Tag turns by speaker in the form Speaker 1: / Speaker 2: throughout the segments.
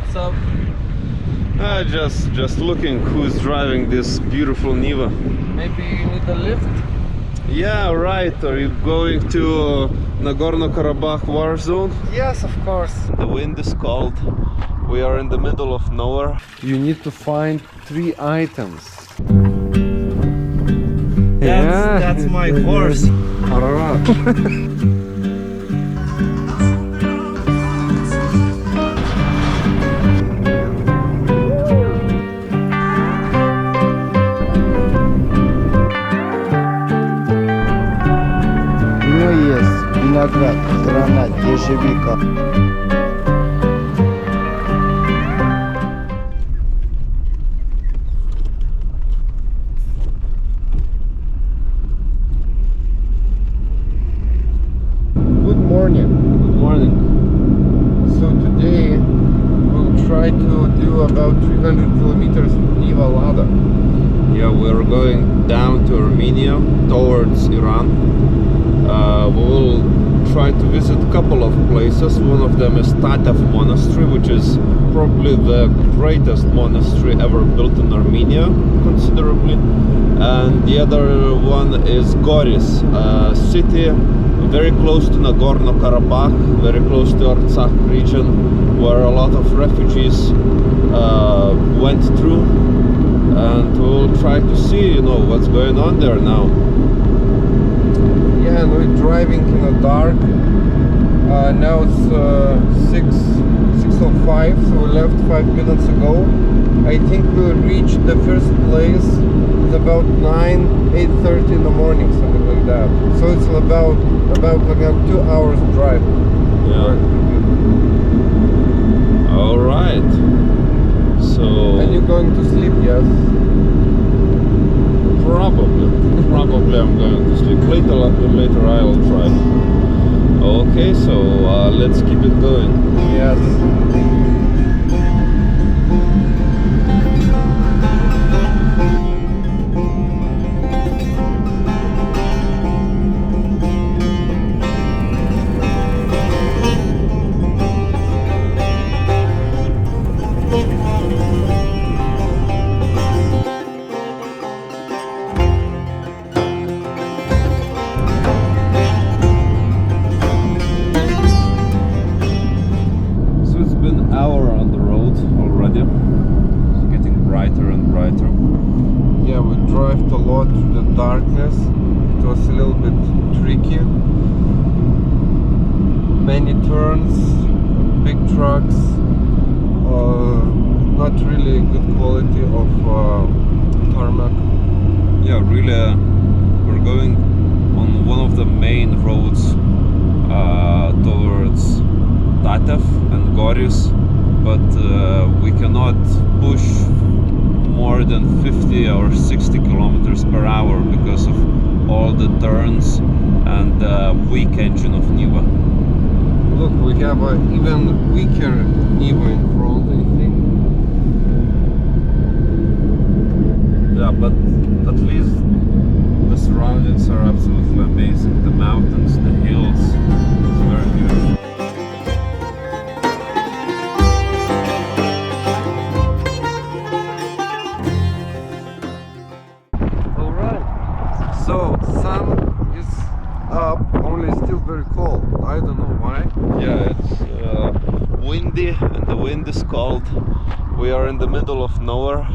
Speaker 1: What's up?
Speaker 2: Just looking who's driving this beautiful Niva.
Speaker 1: Maybe you need a lift?
Speaker 2: Yeah, right. Are you going to Nagorno-Karabakh war zone?
Speaker 1: Yes, of course.
Speaker 2: The wind is cold. We are in the middle of nowhere.
Speaker 1: You need to find 3 items.
Speaker 3: That's my horse.
Speaker 4: Виноград, гранат, ежевика.
Speaker 1: Good morning.
Speaker 2: Good morning.
Speaker 1: So today we'll try to do about 300 kilometers Niva Lada.
Speaker 2: Yeah, we're going down to Armenia towards Iran. We will try to visit a couple of places. One of them is Tatev Monastery, which is probably the greatest monastery ever built in Armenia, considerably. And the other one is Goris, a city very close to Nagorno-Karabakh, very close to Artsakh region, where a lot of refugees went through. And we'll try to see, what's going on there now.
Speaker 1: Yeah, and we're driving in the dark. Now it's 6:05, so we left 5 minutes ago. I think we'll reach the first place at about 8:30 in the morning, something like that. So it's about like a 2 hours drive.
Speaker 2: Yeah. All right. So.
Speaker 1: And you're going to sleep, yes?
Speaker 2: Probably I'm going to sleep. Later I'll try. Okay, so let's keep it going.
Speaker 1: Yes. Yeah, we drove a lot through the darkness. It was a little bit tricky. Many turns, big trucks, not really good quality of tarmac.
Speaker 2: Yeah, really, we're going on one of the main roads towards Tatev and Goris, but we cannot push more than 50 or 60 kilometers per hour because of all the turns and the weak engine of Niva.
Speaker 1: Look, we have an even weaker Niva in front, I think.
Speaker 2: Yeah, but at least the surroundings are absolutely amazing. The mountains, the hills, it's very beautiful.
Speaker 1: So, sun is up, only still very cold. I don't know why.
Speaker 2: Yeah, it's windy and the wind is cold. We are in the middle of nowhere.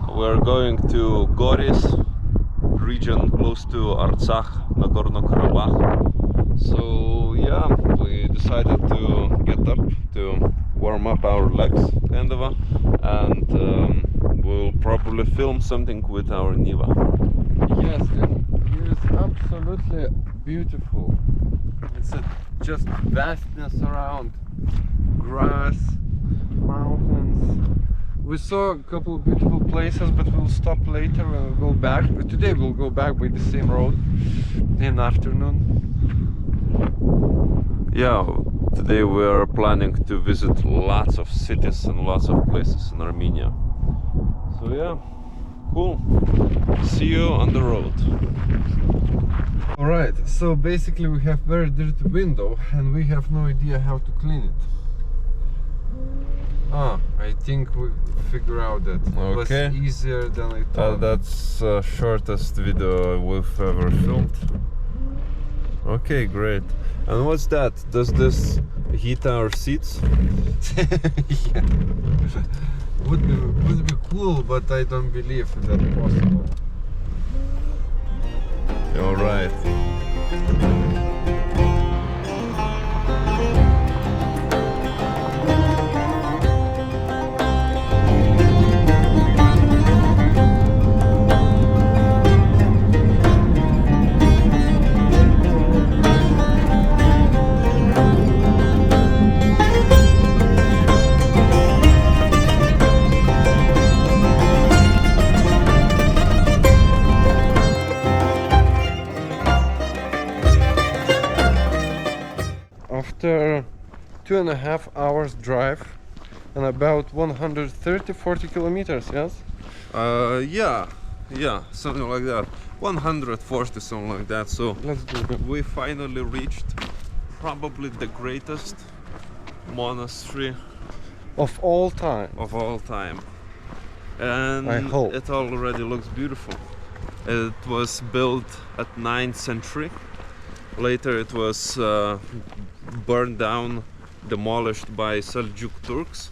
Speaker 2: We're going to Goris region close to Artsakh, Nagorno-Karabakh. So yeah, we decided to get up to warm up our legs, kind of, and we'll probably film something with our Niva.
Speaker 1: Yes, and it is absolutely beautiful. It's just vastness around, grass, mountains. We saw a couple of beautiful places, but we'll stop later and we'll go back. Today we'll go back by the same road in the afternoon.
Speaker 2: Yeah, today we are planning to visit lots of cities and lots of places in Armenia. So yeah, cool. See you on the road.
Speaker 1: Alright, so basically we have very dirty window and we have no idea how to clean it. Oh, I think we figure out that it was
Speaker 2: Okay.
Speaker 1: easier than I thought.
Speaker 2: That's shortest video we've ever filmed. Okay, great. And what's that? Does this heat our seats?
Speaker 1: Yeah. Would be cool, but I don't believe that possible.
Speaker 2: All right.
Speaker 1: After 2.5 hours drive and about 140 kilometers, yes?
Speaker 2: Yeah, something like that. 140, something like that. So
Speaker 1: Let's do it.
Speaker 2: we finally reached probably the greatest monastery
Speaker 1: Of all time.
Speaker 2: of all time. And
Speaker 1: I hope.
Speaker 2: it already looks beautiful. It was built at 9th century. Later it was burned down, demolished by Seljuk Turks,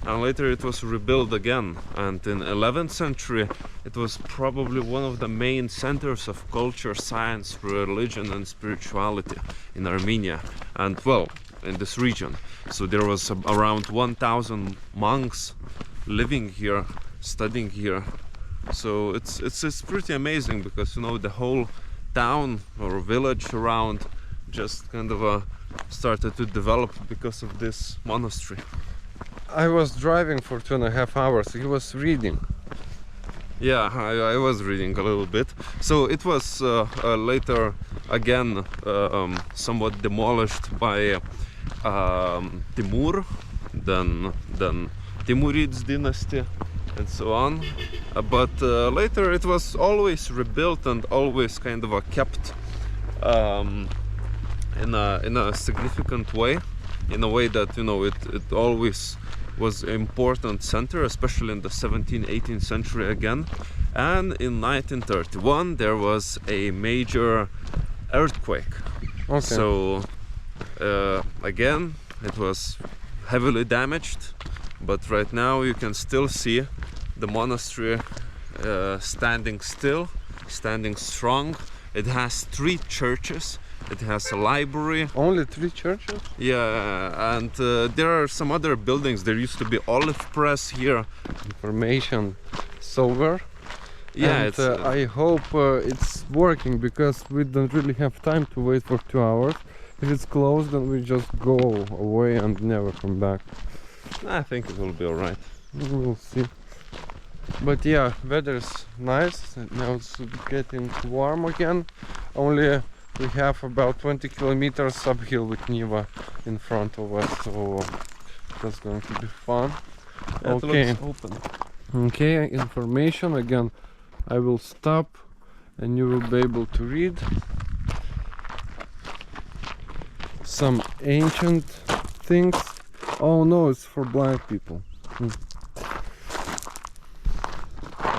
Speaker 2: and later it was rebuilt again. And in 11th century it was probably one of the main centers of culture, science, religion and spirituality in Armenia, and well, in this region. So there was around 1,000 monks living here, studying here. So it's pretty amazing, because you know, the whole town or village around just kind of started to develop because of this monastery.
Speaker 1: I was driving for 2.5 hours. He was reading.
Speaker 2: Yeah, I was reading a little bit. So it was later again somewhat demolished by Timur, then Timurids dynasty and so on. But later it was always rebuilt and always kind of kept in a significant way, in a way that, you know, it always was an important center, especially in the 17th, 18th century again. And in 1931 there was a major earthquake.
Speaker 1: Okay.
Speaker 2: So again it was heavily damaged, but right now you can still see the monastery standing still, standing strong. It has 3 churches. It has a library.
Speaker 1: Only 3 churches?
Speaker 2: Yeah, and there are some other buildings. There used to be olive press here.
Speaker 1: Information sober.
Speaker 2: Yeah,
Speaker 1: and I hope it's working, because we don't really have time to wait for 2 hours. If it's closed, then we just go away and never come back.
Speaker 2: I think it will be alright.
Speaker 1: We'll see. But yeah, weather's nice. Now it's getting warm again. Only we have about 20 kilometers uphill with Niva in front of us, so that's going to be fun. Okay.
Speaker 2: It looks open.
Speaker 1: Okay, information again. I will stop and you will be able to read some ancient things. Oh no, it's for blind people.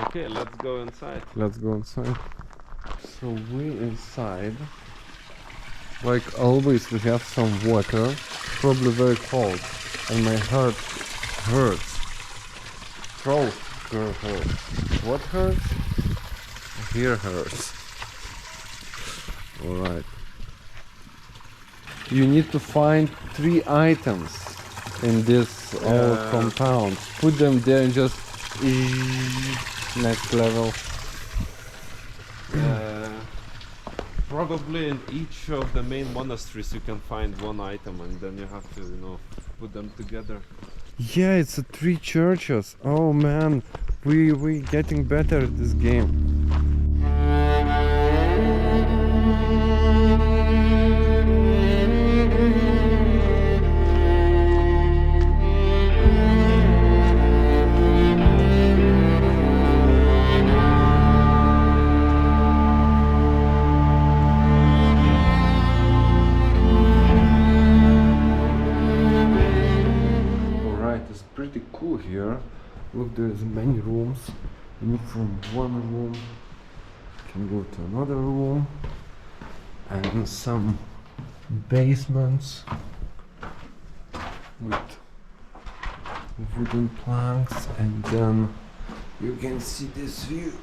Speaker 2: Okay, let's go inside.
Speaker 1: Let's go inside. So we inside. Like always, we have some water, probably very cold, and my heart hurts. Throat hurts. What hurts? Here hurts. Alright. You need to find 3 items in this old compound. Put them there and just next level.
Speaker 2: Probably in each of the main monasteries you can find 1 item, and then you have to, you know, put them together.
Speaker 1: Yeah, it's 3 churches. Oh man, we getting better at this game. Alright, it's pretty cool here. Look, there's many rooms. And from one room can go to another room, and some basements with wooden planks, and then you can see this view.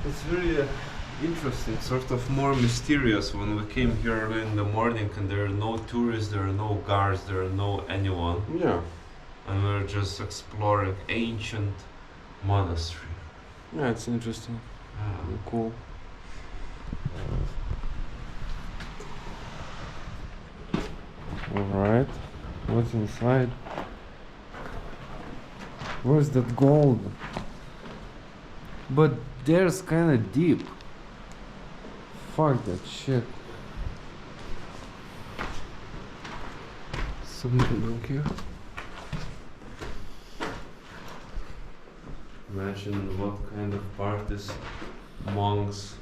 Speaker 2: It's very interesting, sort of more mysterious when we came here early in the morning and there are no tourists, there are no guards, there are no anyone.
Speaker 1: Yeah.
Speaker 2: And we're just exploring ancient monastery.
Speaker 1: Yeah, it's interesting. Cool. Alright, what's inside? Where's that gold? But there's kinda deep. Fuck that shit. Something here.
Speaker 2: Imagine what kind of parties monks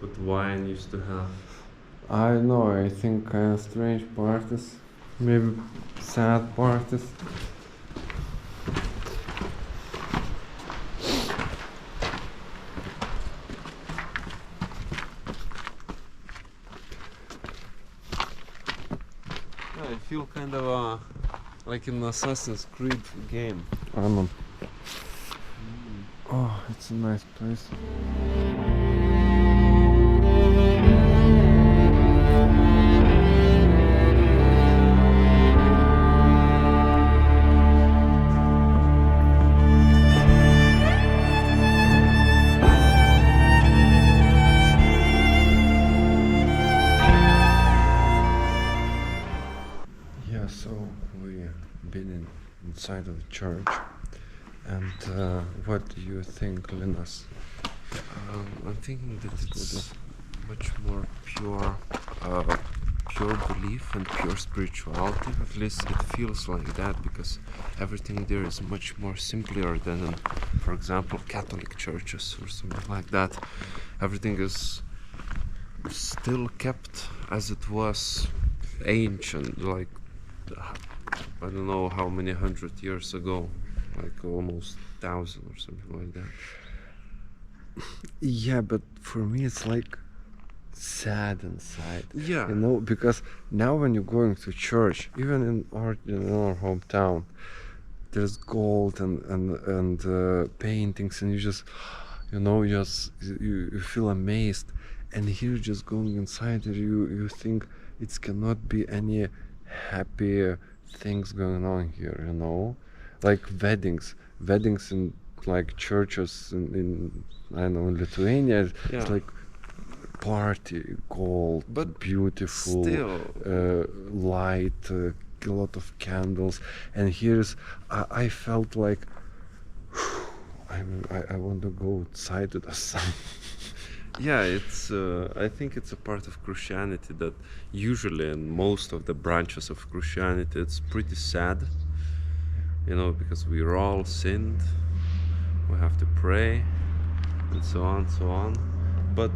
Speaker 2: with wine used to have.
Speaker 1: I know, I think kinda strange parties. Maybe sad parties.
Speaker 2: I feel kind of like in Assassin's Creed game.
Speaker 1: I know. Oh, it's a nice place. Yeah, so we've been inside of the church. And what do you think, Linus?
Speaker 2: I'm thinking that it's much more pure belief and pure spirituality. At least it feels like that, because everything there is much more simpler than in, for example, Catholic churches or something like that. Everything is still kept as it was ancient, like I don't know how many 100 years ago. Like almost 1,000 or something like that.
Speaker 1: Yeah, but for me it's like sad inside.
Speaker 2: Yeah.
Speaker 1: You know, because now when you're going to church, even in our hometown, there's gold and paintings, and you just, you know, you feel amazed. And here, just going inside, you think it cannot be any happy things going on here. You know. Like weddings in like churches in I don't know, in Lithuania,
Speaker 2: Yeah.
Speaker 1: it's like party, gold,
Speaker 2: But
Speaker 1: beautiful,
Speaker 2: still,
Speaker 1: light, a lot of candles, and here's I felt like I want to go outside to the sun.
Speaker 2: yeah, it's. I think it's a part of Christianity that usually in most of the branches of Christianity it's pretty sad. You know, because we're all sinned, we have to pray, and so on, so on. But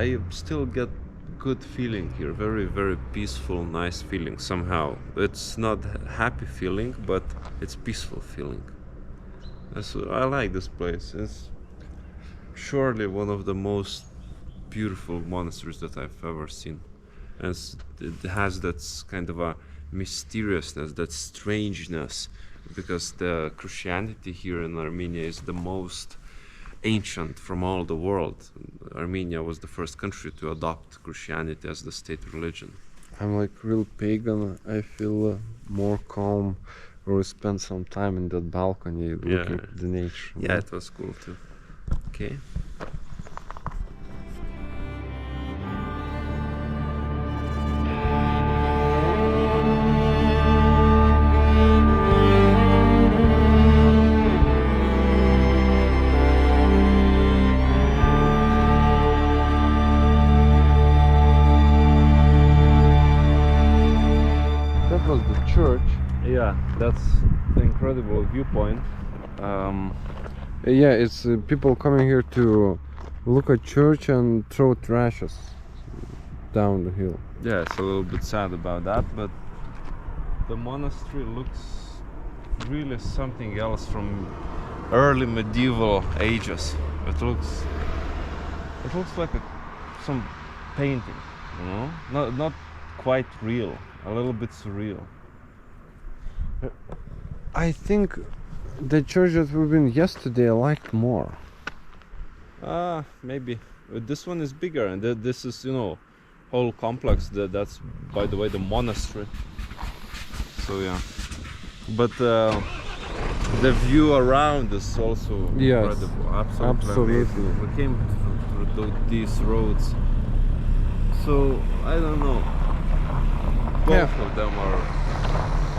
Speaker 2: I still get good feeling here, very, very peaceful, nice feeling somehow. It's not happy feeling, but it's peaceful feeling. So I like this place. It's surely one of the most beautiful monasteries that I've ever seen. And it has that kind of a mysteriousness, that strangeness, because the Christianity here in Armenia is the most ancient from all the world. Armenia was the first country to adopt Christianity as the state religion.
Speaker 1: I'm like real pagan. I feel more calm, or spend some time in that balcony looking at the nature.
Speaker 2: Yeah, it was cool too. Okay.
Speaker 1: That was the church.
Speaker 2: Yeah, that's the incredible viewpoint.
Speaker 1: Yeah, it's people coming here to look at church and throw trashes down the hill.
Speaker 2: Yeah, it's a little bit sad about that, but the monastery looks really something else from early medieval ages. It looks like some painting, you know, not quite real, a little bit surreal.
Speaker 1: I think the church that we've been yesterday I liked more.
Speaker 2: Maybe this one is bigger, and this is, you know, whole complex. That's, by the way, the monastery. So yeah, but the view around is also incredible. Absolutely amazing. We came through these roads, so I don't know. Both of them are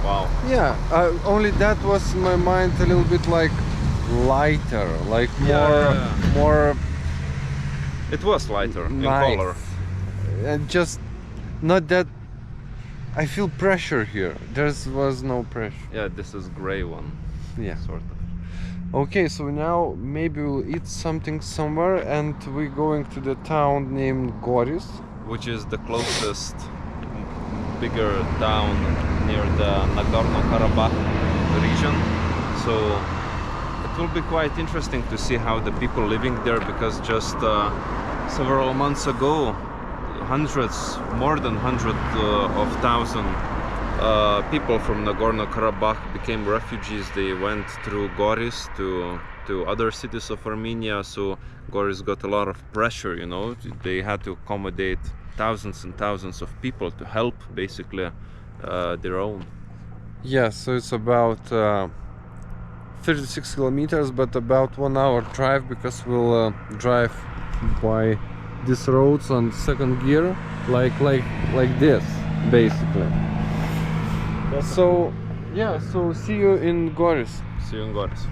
Speaker 2: wow.
Speaker 1: Yeah, only that was in my mind a little bit like lighter, like more.
Speaker 2: It was lighter in
Speaker 1: nice.
Speaker 2: color.
Speaker 1: And just not that. I feel pressure here. There was no pressure.
Speaker 2: Yeah, this is gray one.
Speaker 1: Yeah,
Speaker 2: sort of.
Speaker 1: Okay, so now maybe we'll eat something somewhere, and we're going to the town named Goris,
Speaker 2: which is the closest bigger town near the Nagorno-Karabakh region. So it will be quite interesting to see how the people living there, because just several months ago, more than 100 of thousand people from Nagorno-Karabakh became refugees. They went through Goris to other cities of Armenia, so Goris got a lot of pressure, you know. They had to accommodate thousands and thousands of people to help basically their own.
Speaker 1: Yeah, so it's about 36 kilometers, but about 1 hour drive, because we'll drive by these roads on second gear, like this, basically. So yeah, so see you in Goris.
Speaker 2: See you in Goris.